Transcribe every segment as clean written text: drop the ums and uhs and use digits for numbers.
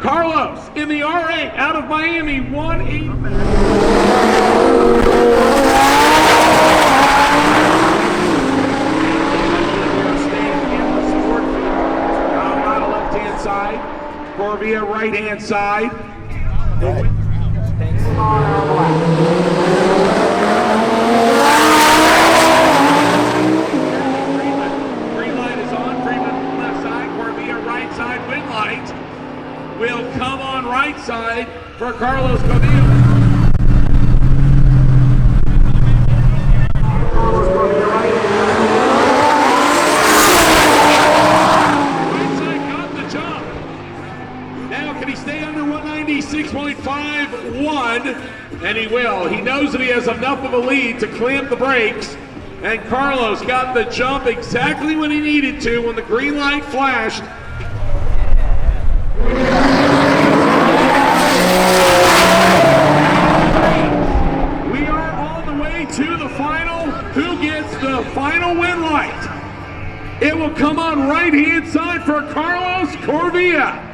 Carlos in the R8 out of Miami, 180. Corvia right-hand side. Thanks. Green light is on. Freeman left side. Corvia right side. Wing light will come on right side for Carlos Corvia. Can he stay under 196.51? And he will. He knows that he has enough of a lead to clamp the brakes. And Carlos got the jump exactly when he needed to when the green light flashed. We are on the way to the final. Who gets the final win light? It will come on right-hand side for Carlos Corvia.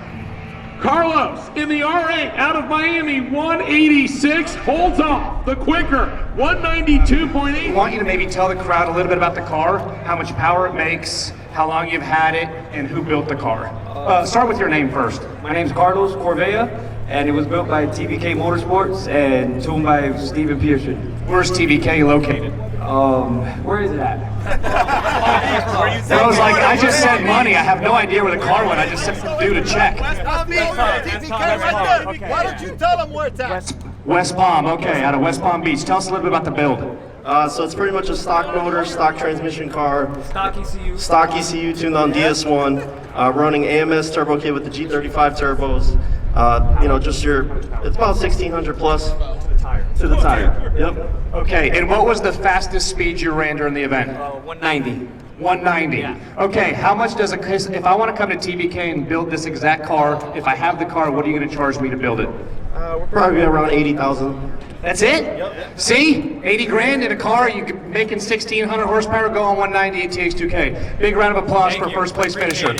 Carlos in the R8 out of Miami, 186, holds off the quicker, 192.8. I want you to maybe tell the crowd a little bit about the car, how much power it makes, how long you've had it, and who built the car. Start with your name first. My name's Carlos Corvea, and it was built by TBK Motorsports and tuned by Steven Pearson. Where's TBK located? Where is it at? I was like, I just said money. I have no idea where the car went. I just said due to check. TBK right there. Why don't you tell them where it's at? West Palm, okay, out of West Palm Beach. Tell us a little bit about the build. So it's pretty much a stock motor, stock transmission car. Stock ECU. Stock ECU tuned on DS1, running AMS turbo kit with the G35 turbos. Just it's about 1600 plus to the tire. Yep. Okay, and what was the fastest speed you ran during the event? 190. 190. Yeah. Okay, how much does it cost? If I want to come to TBK and build this exact car, if I have the car, what are you going to charge me to build it? We're probably around 80,000. That's it? Yep. See? 80 grand in a car, you could making 1,600 horsepower, go on 198 TX2K. Big round of applause for first place finisher.